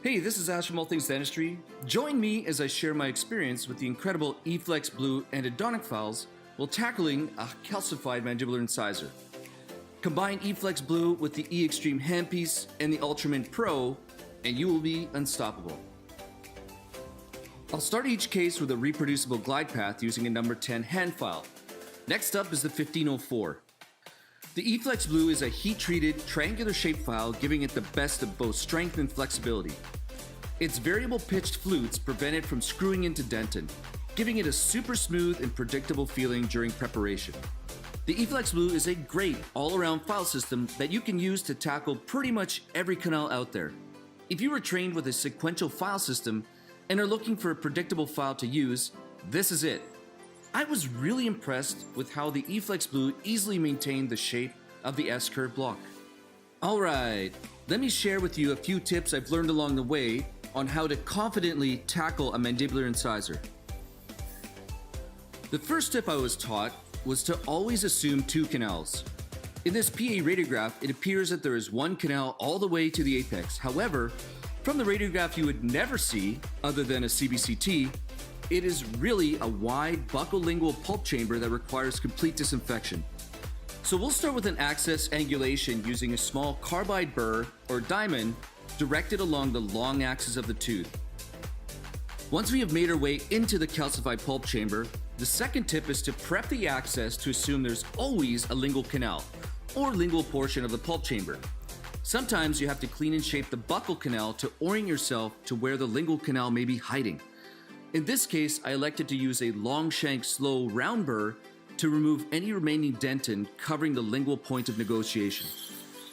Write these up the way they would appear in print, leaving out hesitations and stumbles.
Hey, this is Ash from All Things Dentistry. Join me as I share my experience with the incredible E-FLEX Blue endodontic files while tackling a calcified mandibular incisor. Combine E-FLEX Blue with the E-Extreme handpiece and the Ultramint Pro, and you will be unstoppable. I'll start each case with a reproducible glide path using a number 10 hand file. Next up is the 1504. The E-FLEX Blue is a heat-treated, triangular-shaped file, giving it the best of both strength and flexibility. Its variable pitched flutes prevent it from screwing into dentin, giving it a super smooth and predictable feeling during preparation. The E-FLEX Blue is a great all-around file system that you can use to tackle pretty much every canal out there. If you were trained with a sequential file system and are looking for a predictable file to use, this is it. I was really impressed with how the E-FLEX Blue easily maintained the shape of the S-curve block. Alright, let me share with you a few tips I've learned along the way on how to confidently tackle a mandibular incisor. The first tip I was taught was to always assume two canals. In this PA radiograph, it appears that there is one canal all the way to the apex. However, from the radiograph you would never see, other than a CBCT, it is really a wide buccolingual pulp chamber that requires complete disinfection. So we'll start with an access angulation using a small carbide burr or diamond directed along the long axis of the tooth. Once we have made our way into the calcified pulp chamber, the second tip is to prep the access to assume there's always a lingual canal or lingual portion of the pulp chamber. Sometimes you have to clean and shape the buccal canal to orient yourself to where the lingual canal may be hiding. In this case, I elected to use a long shank slow round burr to remove any remaining dentin covering the lingual point of negotiation.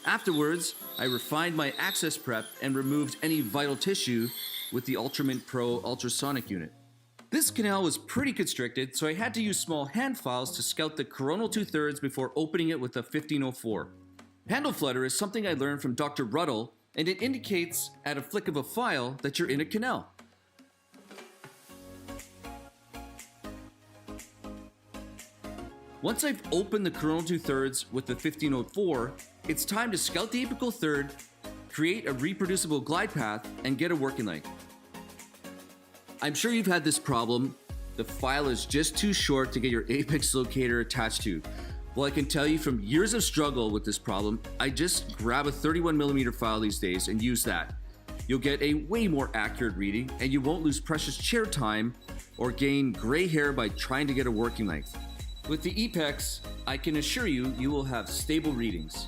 Afterwards, I refined my access prep and removed any vital tissue with the Ultramint Pro ultrasonic unit. This canal was pretty constricted, so I had to use small hand files to scout the coronal 2/3 before opening it with a 1504. Handle flutter is something I learned from Dr. Ruddle, and it indicates at a flick of a file that you're in a canal. Once I've opened the coronal 2/3 with the 1504, it's time to scout the apical third, create a reproducible glide path, and get a working length. I'm sure you've had this problem. The file is just too short to get your apex locator attached to. Well, I can tell you from years of struggle with this problem, I just grab a 31mm file these days and use that. You'll get a way more accurate reading, and you won't lose precious chair time or gain gray hair by trying to get a working length. With the EPEX, I can assure you, you will have stable readings.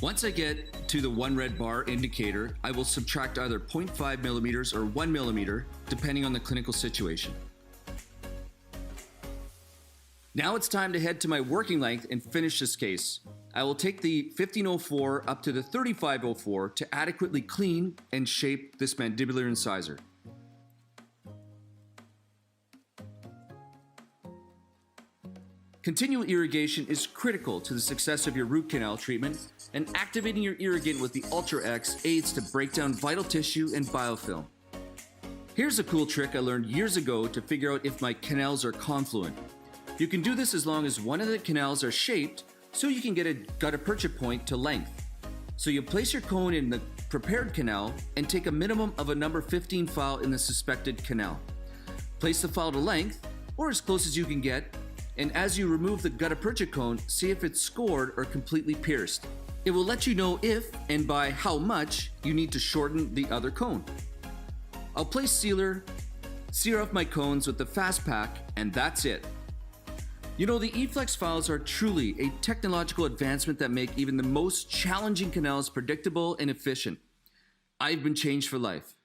Once I get to the one red bar indicator, I will subtract either 0.5mm or 1mm, depending on the clinical situation. Now it's time to head to my working length and finish this case. I will take the 1504 up to the 3504 to adequately clean and shape this mandibular incisor. Continual irrigation is critical to the success of your root canal treatment, and activating your irrigant with the Ultra X aids to break down vital tissue and biofilm. Here's a cool trick I learned years ago to figure out if my canals are confluent. You can do this as long as one of the canals are shaped so you can get a gutta-percha point to length. So you place your cone in the prepared canal and take a minimum of a number 15 file in the suspected canal. Place the file to length, or as close as you can get, and as you remove the gutta-percha cone, see if it's scored or completely pierced. It will let you know if, and by how much, you need to shorten the other cone. I'll place sealer, sear off my cones with the Fast Pack, and that's it. You know, the E-FLEX files are truly a technological advancement that make even the most challenging canals predictable and efficient. I've been changed for life.